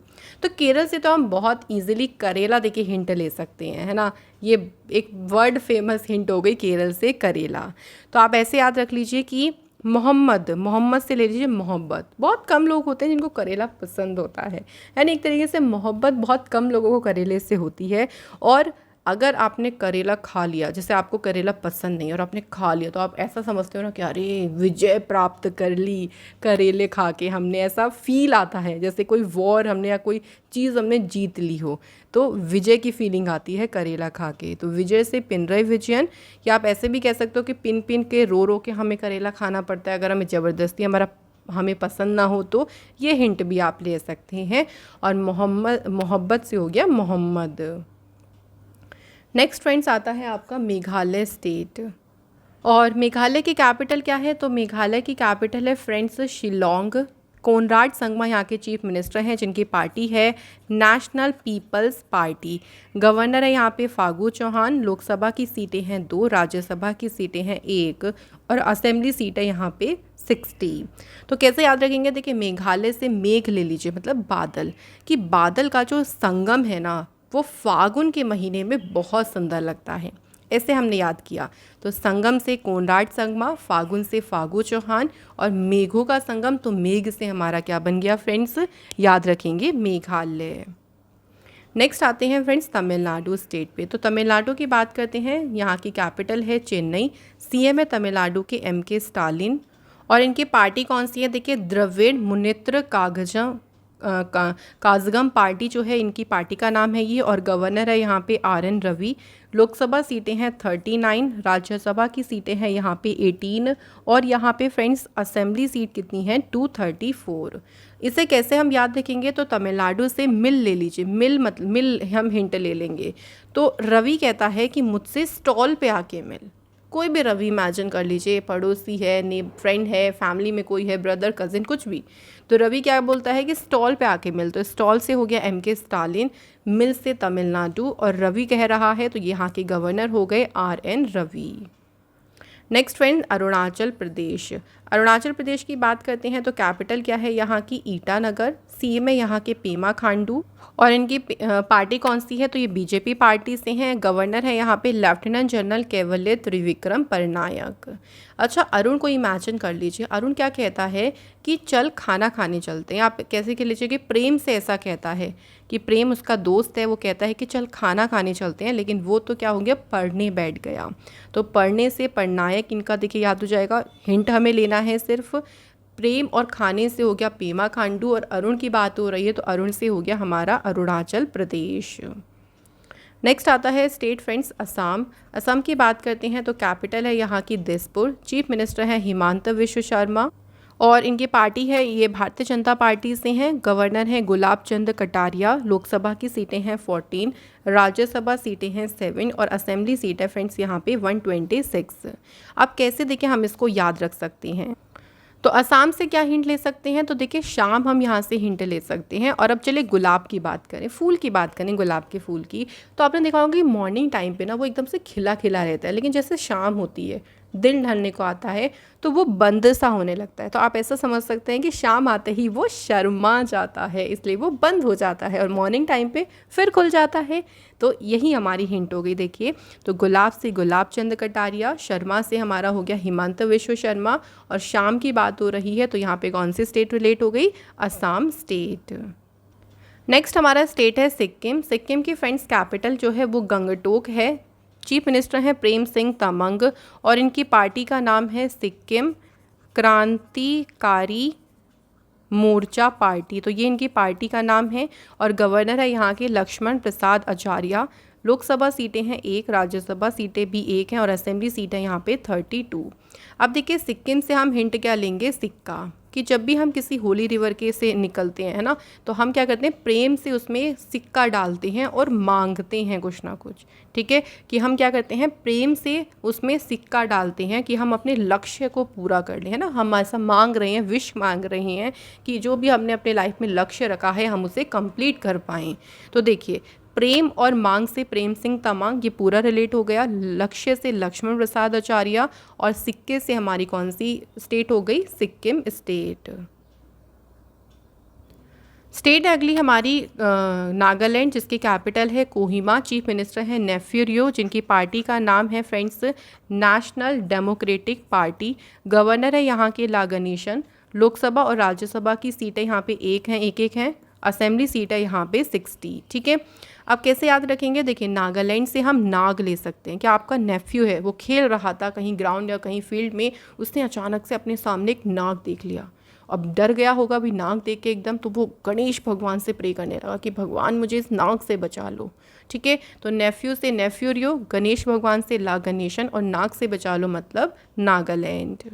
तो केरल से तो हम बहुत इजीली करेला देखिए हिंट ले सकते हैं, है ना। ये एक वर्ड फेमस हिंट हो गई केरल से करेला। तो आप ऐसे याद रख लीजिए कि मोहम्मद से ले लीजिए मोहब्बत। बहुत कम लोग होते हैं जिनको करेला पसंद होता है, यानी एक तरीके से मोहब्बत बहुत कम लोगों को करेले से होती है। और अगर आपने करेला खा लिया, जैसे आपको करेला पसंद नहीं और आपने खा लिया, तो आप ऐसा समझते हो ना कि अरे विजय प्राप्त कर ली करेले खा के, हमने, ऐसा फील आता है जैसे कोई वॉर हमने या कोई चीज़ हमने जीत ली हो। तो विजय की फीलिंग आती है करेला खा के। तो विजय से पिनरई विजयन, या आप ऐसे भी कह सकते हो कि पिन पिन के रो के हमें करेला खाना पड़ता है, अगर हमें ज़बरदस्ती हमें पसंद ना हो तो ये हिंट भी आप ले सकते हैं। और मोहब्बत से हो गया मोहम्मद। नेक्स्ट फ्रेंड्स आता है आपका मेघालय स्टेट। और मेघालय की कैपिटल क्या है, तो मेघालय की कैपिटल है फ्रेंड्स शिलोंग। कोनराड संगमा यहाँ के चीफ मिनिस्टर हैं, जिनकी पार्टी है नेशनल पीपल्स पार्टी। गवर्नर है यहाँ पे फागू चौहान। लोकसभा की सीटें हैं 2, राज्यसभा की सीटें हैं 1 और असेंबली सीटें यहाँ पे 60। तो कैसे याद रखेंगे, देखिए मेघालय से मेघ ले लीजिए, मतलब बादल, कि बादल का जो संगम है ना वो फागुन के महीने में बहुत सुंदर लगता है, ऐसे हमने याद किया। तो संगम से कोनराड संगमा, फागुन से फागू चौहान और मेघों का संगम, तो मेघ से हमारा क्या बन गया फ्रेंड्स, याद रखेंगे मेघालय। नेक्स्ट आते हैं फ्रेंड्स तमिलनाडु स्टेट पे। तो तमिलनाडु की बात करते हैं, यहाँ की कैपिटल है चेन्नई। सीएम है तमिलनाडु के एमके स्टालिन। और इनकी पार्टी कौन सी है, देखिए द्रविड़ मुनेत्र काजगम पार्टी जो है, इनकी पार्टी का नाम है ये। और गवर्नर है यहाँ पे RN रवि। लोकसभा सीटें हैं 39, राज्यसभा की सीटें हैं यहाँ पे 18 और यहाँ पे फ्रेंड्स असेंबली सीट कितनी है 234। इसे कैसे हम याद रखेंगे, तो तमिलनाडु से मिल ले लीजिए, मिल हम हिंट ले लेंगे। तो रवि कहता है कि मुझसे स्टॉल पे आके मिल। कोई भी रवि इमेजिन कर लीजिए, पड़ोसी है, फ्रेंड है, फैमिली में कोई है, ब्रदर कजिन कुछ भी। तो रवि क्या बोलता है कि स्टॉल पे आके मिल। तो स्टॉल से हो गया MK स्टालिन, मिल से तमिलनाडु और रवि कह रहा है तो यहाँ के गवर्नर हो गए RN Ravi. Next friend Arunachal Pradesh. Arunachal Pradesh की बात करते हैं तो कैपिटल क्या है यहाँ की ईटानगर। सीएम है यहाँ के पेमा खांडू। और इनकी पार्टी कौन सी है, तो ये बीजेपी पार्टी से हैं। गवर्नर है यहाँ पे लेफ्टिनेंट जनरल केवल्य त्रिविक्रम परनायक। अच्छा, अरुण को इमेजिन कर लीजिए, अरुण क्या कहता है कि चल खाना खाने चलते हैं। आप कैसे कह लीजिए कि प्रेम से ऐसा कहता है कि प्रेम उसका दोस्त है, वो कहता है कि चल खाना खाने चलते हैं, लेकिन वो तो क्या हो गया, पढ़ने बैठ गया। तो पढ़ने से परनायक इनका देखिए याद हो जाएगा। हिंट हमें लेना है सिर्फ प्रेम और खाने से हो गया पेमा खांडू, और अरुण की बात हो रही है तो अरुण से हो गया हमारा अरुणाचल प्रदेश। नेक्स्ट आता है स्टेट फ्रेंड्स असम। असम की बात करते हैं तो कैपिटल है यहाँ की दिसपुर, चीफ मिनिस्टर है हिमांता विश्व शर्मा, और इनकी पार्टी है ये भारतीय जनता पार्टी से हैं। गवर्नर हैं गुलाब चंद कटारिया। लोकसभा की सीटें हैं 14, राज्यसभा सीटें हैं 7 और असेंबली सीट है फ्रेंड्स यहाँ पे 126। अब कैसे देखिए हम इसको याद रख सकते हैं, तो असम से क्या हिंट ले सकते हैं, तो देखिए शाम हम यहाँ से हिंट ले सकते हैं। और अब चलिए गुलाब की बात करें, फूल की बात करें, गुलाब के फूल की, तो आपने देखा होगा कि मॉर्निंग टाइम पे ना वो एकदम से खिला खिला रहता है, लेकिन जैसे शाम होती है, दिन ढलने को आता है, तो वो बंद सा होने लगता है। तो आप ऐसा समझ सकते हैं कि शाम आते ही वो शर्मा जाता है, इसलिए वो बंद हो जाता है और मॉर्निंग टाइम पे फिर खुल जाता है। तो यही हमारी हिंट हो गई। देखिए, तो गुलाब से गुलाब चंद कटारिया, शर्मा से हमारा हो गया हिमांत विश्व शर्मा, और शाम की बात हो रही है तो यहाँ पे कौन सी स्टेट रिलेट हो गई, असम स्टेट। नेक्स्ट हमारा स्टेट है सिक्किम। सिक्किम की फ्रेंड्स कैपिटल जो है वो गंगटोक है। चीफ मिनिस्टर हैं प्रेम सिंह तमंग, और इनकी पार्टी का नाम है सिक्किम क्रांतिकारी मोर्चा पार्टी, तो ये इनकी पार्टी का नाम है। और गवर्नर है यहाँ के लक्ष्मण प्रसाद आचार्य। लोकसभा सीटें हैं 1, राज्यसभा सीटें भी 1 हैं, और असेंबली सीट है यहाँ पे 32। अब देखिए सिक्किम से हम हिंट क्या लेंगे, सिक्का, कि जब भी हम किसी होली रिवर के से निकलते हैं, है ना, तो हम क्या करते हैं, प्रेम से उसमें सिक्का डालते हैं और मांगते हैं कुछ ना कुछ। ठीक है, कि हम क्या करते हैं, प्रेम से उसमें सिक्का डालते हैं कि हम अपने लक्ष्य को पूरा कर लें, है ना, हम ऐसा मांग रहे हैं, विश मांग रहे हैं कि जो भी हमने अपने लाइफ में लक्ष्य रखा है हम उसे कंप्लीट कर पाएँ। तो देखिए, प्रेम और मांग से प्रेम सिंह तमांग, ये पूरा रिलेट हो गया। लक्ष्य से लक्ष्मण प्रसाद आचार्य, और सिक्के से हमारी कौन सी स्टेट हो गई, सिक्किम स्टेट। स्टेट अगली हमारी नागालैंड, जिसकी कैपिटल है कोहिमा। चीफ मिनिस्टर है नेफ्यूरियो, जिनकी पार्टी का नाम है friends national democratic party. Governor है यहाँ के लागनीशन। लोकसभा और राज्यसभा की सीटें यहाँ पे 1 हैं, 1-1 हैं। असेंबली सीट है यहाँ पे 60। ठीक है, अब कैसे याद रखेंगे, देखिए नागालैंड से हम नाग ले सकते हैं कि आपका नेफ्यू है, वो खेल रहा था कहीं ग्राउंड या कहीं फील्ड में, उसने अचानक से अपने सामने एक नाग देख लिया। अब डर गया होगा भी नाग देख के एकदम, तो वो गणेश भगवान से प्रे करने लगा कि भगवान मुझे इस नाग से बचा लो। ठीक है, तो नेफ्यू से नेफ्यूरियो, गणेश भगवान से ला गणेशन, और नाग से बचा लो मतलब नागालैंड।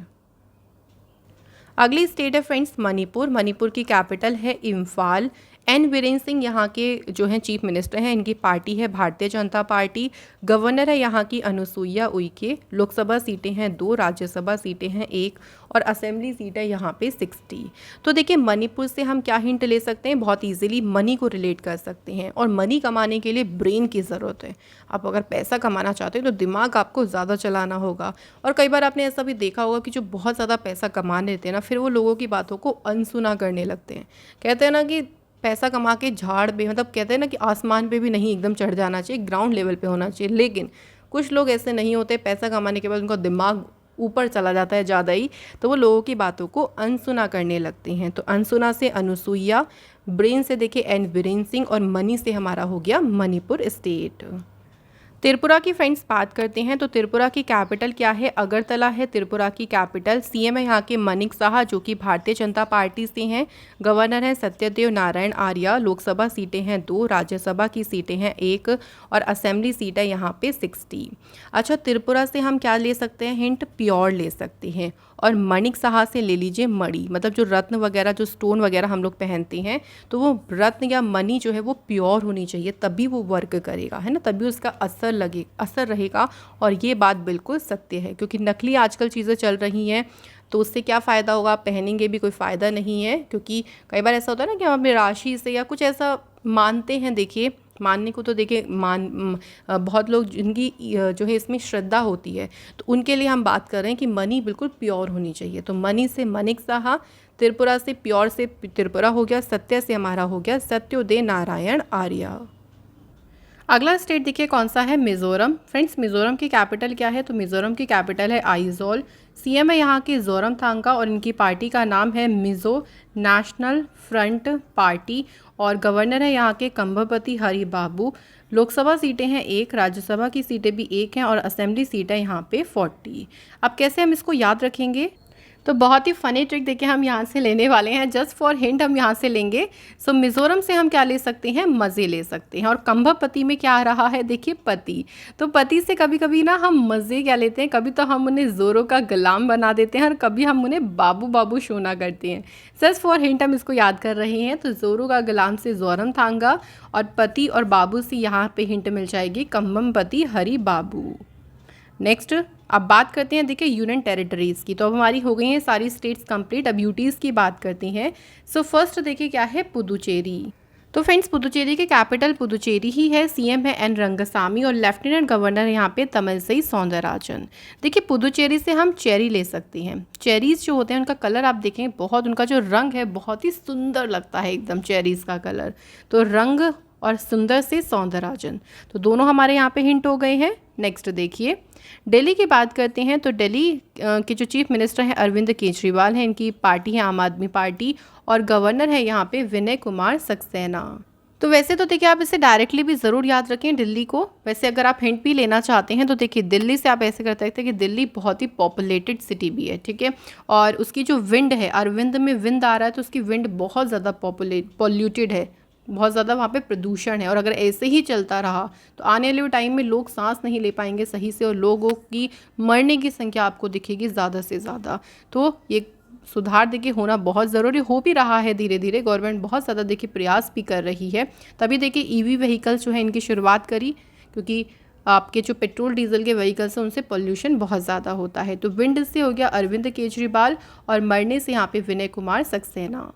अगली स्टेट है फ्रेंड्स मणिपुर। मणिपुर की कैपिटल है इम्फाल। एन बीरेन सिंह यहाँ के जो हैं चीफ मिनिस्टर हैं, इनकी पार्टी है भारतीय जनता पार्टी। गवर्नर है यहाँ की अनुसुईया उइके। लोकसभा सीटें हैं 2, राज्यसभा सीटें हैं 1, और असेंबली सीट है यहाँ पे 60। तो देखिए मणिपुर से हम क्या हिंट ले सकते हैं, बहुत इजीली मनी को रिलेट कर सकते हैं, और मनी कमाने के लिए ब्रेन की ज़रूरत है। आप अगर पैसा कमाना चाहते हो तो दिमाग आपको ज़्यादा चलाना होगा। और कई बार आपने ऐसा भी देखा होगा कि जो बहुत ज़्यादा पैसा कमा लेते हैं ना, फिर वो लोगों की बातों को अनसुना करने लगते हैं। कहते हैं ना कि पैसा कमा के झाड़ पे, मतलब कहते हैं ना कि आसमान पे भी नहीं एकदम चढ़ जाना चाहिए, ग्राउंड लेवल पे होना चाहिए। लेकिन कुछ लोग ऐसे नहीं होते, पैसा कमाने के बाद उनका दिमाग ऊपर चला जाता है ज़्यादा ही, तो वो लोगों की बातों को अनसुना करने लगते हैं। तो अनसुना से अनुसुईया, ब्रेन से देखिए एन बीरेन सिंह, और मनी से हमारा हो गया मणिपुर स्टेट। त्रिपुरा की फ्रेंड्स बात करते हैं तो त्रिपुरा की कैपिटल क्या है, अगरतला है त्रिपुरा की कैपिटल। सीएम है यहाँ के मनिक साहा, जो कि भारतीय जनता पार्टी से हैं। गवर्नर है सत्यदेव नारायण आर्य। लोकसभा सीटें हैं 2, राज्यसभा की सीटें हैं 1, और असेंबली सीट है यहाँ पे 60। अच्छा, त्रिपुरा से हम क्या ले सकते हैं हिंट, प्योर ले सकते हैं। और मणिक साहा से ले लीजिए मणि, मतलब जो रत्न वगैरह, जो स्टोन वगैरह हम लोग पहनते हैं, तो वो रत्न या मणि जो है वो प्योर होनी चाहिए, तभी वो वर्क करेगा, है ना, तभी उसका असर रहेगा। और ये बात बिल्कुल सत्य है, क्योंकि नकली आजकल चीज़ें चल रही हैं, तो उससे क्या फ़ायदा होगा, पहनेंगे भी कोई फ़ायदा नहीं है। क्योंकि कई बार ऐसा होता है ना कि हम अपनी राशि से या कुछ ऐसा मानते हैं, देखिए मानने को तो देखिए बहुत लोग जिनकी जो है इसमें श्रद्धा होती है, तो उनके लिए हम बात कर रहे हैं कि मनी बिल्कुल प्योर होनी चाहिए। तो मनी से मनिक साहा, त्रिपुरा से प्योर से त्रिपुरा हो गया, सत्य से हमारा हो गया सत्योदय नारायण आर्य। अगला स्टेट देखिए कौन सा है, मिज़ोरम। फ्रेंड्स मिज़ोरम की कैपिटल क्या है, तो मिज़ोरम की कैपिटल है आइजोल। सीएम है यहाँ की जोरमथांगा, और इनकी पार्टी का नाम है मिज़ो नेशनल फ्रंट पार्टी। और गवर्नर है यहाँ के कंभपति हरि बाबू। लोकसभा सीटें हैं 1, राज्यसभा की सीटें भी 1 हैं, और असेंबली सीट है यहाँ पे 40। अब कैसे हम इसको याद रखेंगे, तो बहुत ही फ़नी ट्रिक देखिए हम यहाँ से लेने वाले हैं, जस्ट फॉर हिंट हम यहाँ से लेंगे। सो मिज़ोरम से हम क्या ले सकते हैं, मज़े ले सकते हैं। और कंभपति में क्या आ रहा है, देखिए पति। तो पति से कभी कभी ना हम मज़े क्या लेते हैं, कभी तो हम उन्हें ज़ोरों का गुलाम बना देते हैं और कभी हम उन्हें बाबू बाबू शोना करते हैं। जस्ट फॉर हिंट हम इसको याद कर रहे हैं। तो ज़ोरों का गुलाम से ज़ोरम थांगा और पति और बाबू से यहाँ पे हिंट मिल जाएगी कंभमपति हरि बाबू। नेक्स्ट अब बात करते हैं देखिए यूनियन टेरिटरीज़ की। तो अब हमारी हो गई हैं सारी स्टेट्स कंप्लीट, अब यूटीज़ की बात करते हैं। सो फर्स्ट देखिए क्या है, पुदुचेरी। तो फ्रेंड्स पुदुचेरी के कैपिटल पुदुचेरी ही है, सीएम है एन रंगसामी और लेफ्टिनेंट गवर्नर यहाँ पे तमिलसई सौंदरराजन। देखिए पुदुचेरी से हम चेरी ले सकते हैं। चेरीज़ जो होते हैं उनका कलर आप देखें, बहुत उनका जो रंग है बहुत ही सुंदर लगता है एकदम चेरीज़ का कलर। तो रंग और सुंदर से सौंदरराजन, तो दोनों हमारे यहाँ पे हिंट हो गए हैं। नेक्स्ट देखिए दिल्ली की बात करते हैं। तो दिल्ली के जो चीफ मिनिस्टर हैं अरविंद केजरीवाल हैं, इनकी पार्टी है आम आदमी पार्टी और गवर्नर है यहाँ पे विनय कुमार सक्सेना। तो वैसे तो देखिए आप इसे डायरेक्टली भी ज़रूर याद रखें दिल्ली को। वैसे अगर आप हिंट भी लेना चाहते हैं तो देखिए दिल्ली से आप ऐसे कर सकते हैं कि दिल्ली बहुत ही पॉपुलेटेड सिटी भी है, ठीक है। और उसकी जो विंड है, अरविंद में विंड आ रहा है तो उसकी विंड बहुत ज़्यादा पॉल्यूटेड है, बहुत ज़्यादा वहाँ पे प्रदूषण है। और अगर ऐसे ही चलता रहा तो आने वाले टाइम में लोग सांस नहीं ले पाएंगे सही से और लोगों की मरने की संख्या आपको दिखेगी ज़्यादा से ज़्यादा। तो ये सुधार देखिए होना बहुत ज़रूरी हो भी रहा है, धीरे धीरे गवर्नमेंट बहुत ज़्यादा देखिए प्रयास भी कर रही है। तभी देखिए ईवी व्हीकल्स जो है इनकी शुरुआत करी, क्योंकि आपके जो पेट्रोल डीजल के व्हीकल्स हैं उनसे पोल्यूशन बहुत ज़्यादा होता है। तो विंड से हो गया अरविंद केजरीवाल और मरने से यहाँ पे विनय कुमार सक्सेना।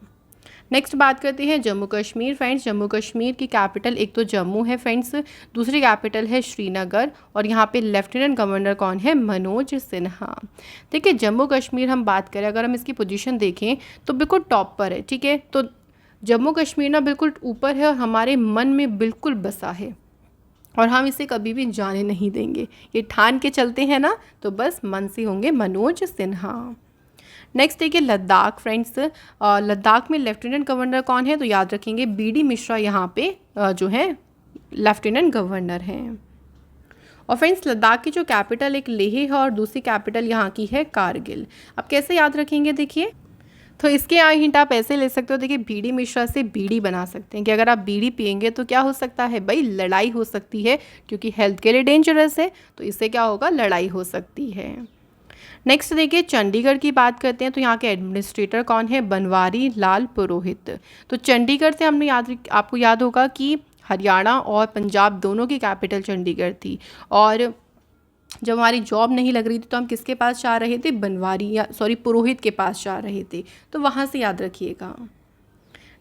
नेक्स्ट बात करते हैं जम्मू कश्मीर। फ्रेंड्स जम्मू कश्मीर की कैपिटल एक तो जम्मू है फ्रेंड्स, दूसरी कैपिटल है श्रीनगर और यहाँ पे लेफ्टिनेंट गवर्नर कौन है, मनोज सिन्हा। देखिए जम्मू कश्मीर हम बात करें, अगर हम इसकी पोजीशन देखें तो बिल्कुल टॉप पर है, ठीक है। तो जम्मू कश्मीर ना बिल्कुल ऊपर है और हमारे मन में बिल्कुल बसा है और हम इसे कभी भी जाने नहीं देंगे। ये ठान के चलते हैं ना, तो बस मन से होंगे मनोज सिन्हा। नेक्स्ट देखिए लद्दाख। फ्रेंड्स लद्दाख में लेफ्टिनेंट गवर्नर कौन है, तो याद रखेंगे बीडी मिश्रा यहाँ पे जो है लेफ्टिनेंट गवर्नर हैं। और फ्रेंड्स लद्दाख की जो कैपिटल एक लेह है और दूसरी कैपिटल यहाँ की है कारगिल। अब कैसे याद रखेंगे देखिए, तो इसके यहाँ हिंट आप ऐसे ले सकते हो, देखिए बीडी मिश्रा से बीड़ी बना सकते हैं कि अगर आप बीड़ी पियेंगे तो क्या हो सकता है भाई, लड़ाई हो सकती है, क्योंकि हेल्थ के लिए डेंजरस है, तो इससे क्या होगा, लड़ाई हो सकती है। नेक्स्ट देखिए चंडीगढ़ की बात करते हैं। तो यहाँ के एडमिनिस्ट्रेटर कौन है, बनवारी लाल पुरोहित। तो चंडीगढ़ से हमने आपको याद होगा कि हरियाणा और पंजाब दोनों की कैपिटल चंडीगढ़ थी और जब हमारी जॉब नहीं लग रही थी तो हम किसके पास जा रहे थे, पुरोहित के पास जा रहे थे, तो वहाँ से याद रखिएगा।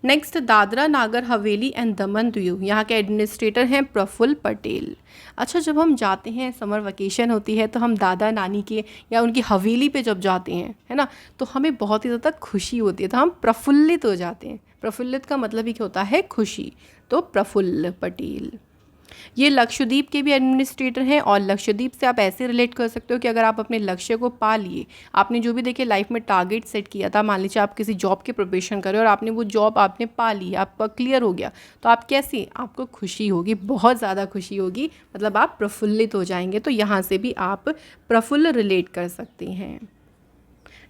नेक्स्ट दादरा नागर हवेली एंड दमन दीव, यहाँ के एडमिनिस्ट्रेटर हैं प्रफुल्ल पटेल। अच्छा जब हम जाते हैं, समर वेकेशन होती है तो हम दादा नानी के या उनकी हवेली पे जब जाते हैं, है ना, तो हमें बहुत ही ज़्यादा खुशी होती है, तो हम प्रफुल्लित हो जाते हैं। प्रफुल्लित का मतलब ही क्या होता है, खुशी। तो प्रफुल्ल पटेल ये लक्षद्वीप के भी एडमिनिस्ट्रेटर हैं और लक्षद्वीप से आप ऐसे रिलेट कर सकते हो कि अगर आप अपने लक्ष्य को पा लिए, आपने जो भी देखिए लाइफ में टारगेट सेट किया था, मान लीजिए आप किसी जॉब के प्रिपरेशन कर रहे हो और आपने वो जॉब आपने पा ली, आपका क्लियर हो गया, तो आप कैसी, आपको खुशी होगी, बहुत ज़्यादा खुशी होगी, मतलब आप प्रफुल्लित हो जाएंगे। तो यहाँ से भी आप प्रफुल्ल रिलेट कर सकते हैं।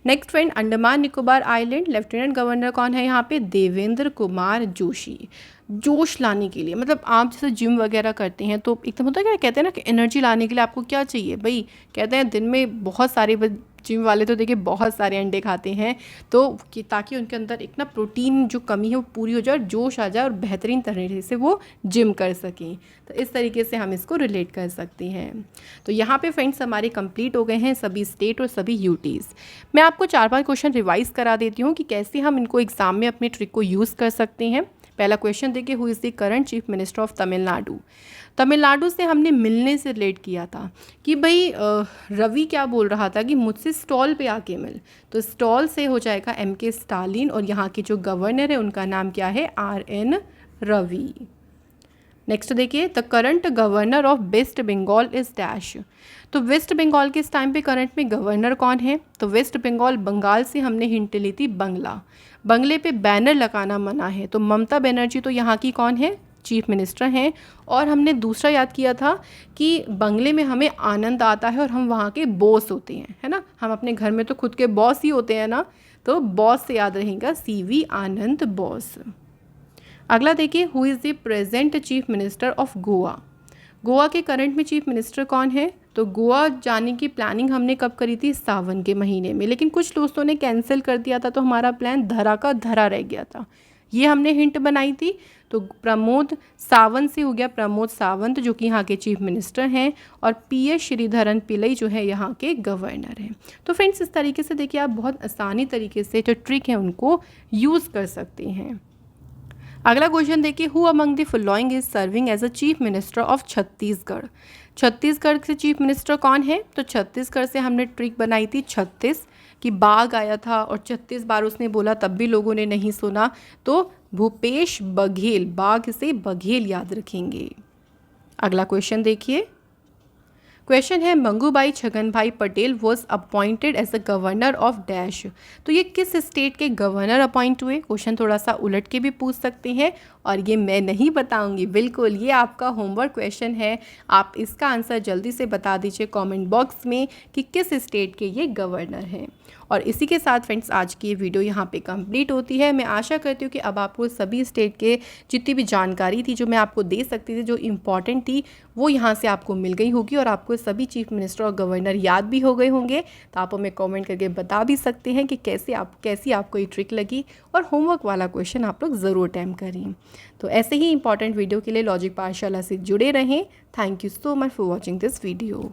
Next friend Andaman Nicobar island, lieutenant governor कौन है यहाँ पे, देवेंद्र कुमार जोशी। जोश लाने के लिए, मतलब आप जैसे जिम वगैरह करते हैं तो एकदम होता है क्या, कहते हैं ना कि एनर्जी लाने के लिए आपको क्या चाहिए भाई, कहते हैं दिन में बहुत सारे जिम वाले तो देखिए बहुत सारे अंडे खाते हैं, तो कि ताकि उनके अंदर एक ना प्रोटीन जो कमी है वो पूरी हो जाए और जोश आ जाए और बेहतरीन तरीके से वो जिम कर सकें। तो इस तरीके से हम इसको रिलेट कर सकते हैं। तो यहाँ पे फ्रेंड्स हमारे कंप्लीट हो गए हैं सभी स्टेट और सभी यूटीज़। मैं आपको 4-5 क्वेश्चन रिवाइज करा देती हूँ कि कैसे हम इनको एग्जाम में अपने ट्रिक को यूज़ कर सकते हैं। पहला क्वेश्चन देखिए, who is the current chief minister of Tamil Nadu. Tamil Nadu से हमने मिलने से रिलेट किया था कि भाई रवि क्या बोल रहा था कि मुझसे स्टॉल पे आके मिल, तो स्टॉल से हो जाएगा MK स्टालिन और यहाँ के जो गवर्नर है उनका नाम क्या है, RN रवि। नेक्स्ट देखिए, the current governor of West Bengal is dash. तो वेस्ट बंगाल के इस टाइम पे करंट में गवर्नर कौन है, तो वेस्ट बंगाल, बंगाल से हमने हिंट ली थी बंगला, बंगले पे बैनर लगाना मना है, तो ममता बनर्जी तो यहाँ की कौन है, चीफ मिनिस्टर हैं। और हमने दूसरा याद किया था कि बंगले में हमें आनंद आता है और हम वहाँ के बॉस होते हैं, है ना। हम अपने घर में तो खुद के बॉस ही होते हैं ना, तो बॉस से याद रहेगा CV आनंद बॉस। अगला देखिए, who is the present chief minister of Goa. Goa के करंट में चीफ मिनिस्टर कौन है? तो गोवा जाने की प्लानिंग हमने कब करी थी? सावन के महीने में, लेकिन कुछ दोस्तों ने कैंसिल कर दिया था तो हमारा प्लान धरा का धरा रह गया था। ये हमने हिंट बनाई थी। तो प्रमोद सावंत से हो गया प्रमोद सावंत, जो कि यहाँ के चीफ मिनिस्टर हैं, और PS श्रीधरन पिल्लई जो है यहाँ के गवर्नर हैं। तो फ्रेंड्स, इस तरीके से देखिए आप बहुत आसानी तरीके से जो ट्रिक है उनको यूज़ कर सकते हैं। अगला क्वेश्चन देखिए, who among the following is serving as a chief minister of Chhattisgarh. Chhattisgarh से चीफ मिनिस्टर कौन है? तो छत्तीसगढ़ से हमने ट्रिक बनाई थी 36 कि बाघ आया था और 36 बार उसने बोला, तब भी लोगों ने नहीं सुना। तो भूपेश बघेल, बाघ से बघेल याद रखेंगे। अगला क्वेश्चन देखिए, क्वेश्चन है Mangubhai Chhaganbhai Patel was appointed as a governor of dash. तो ये किस स्टेट के गवर्नर अपॉइंट हुए? क्वेश्चन थोड़ा सा उलट के भी पूछ सकते हैं, और ये मैं नहीं बताऊंगी, बिल्कुल ये आपका होमवर्क क्वेश्चन है। आप इसका आंसर जल्दी से बता दीजिए कमेंट बॉक्स में कि किस स्टेट के ये गवर्नर हैं। और इसी के साथ फ्रेंड्स आज की ये वीडियो यहाँ पे कंप्लीट होती है। मैं आशा करती हूँ कि अब आपको सभी स्टेट के जितनी भी जानकारी थी जो मैं आपको दे सकती थी, जो इम्पॉर्टेंट थी, वो यहाँ से आपको मिल गई होगी और आपको सभी चीफ मिनिस्टर और गवर्नर याद भी हो गए होंगे। तो आप हमें कमेंट करके बता भी सकते हैं कि कैसी आपको ये ट्रिक लगी, और होमवर्क वाला क्वेश्चन आप लोग ज़रूर अटेम्प्ट करें। तो ऐसे ही इंपॉर्टेंट वीडियो के लिए लॉजिक पाठशाला से जुड़े रहें। Thank you so much for watching this video.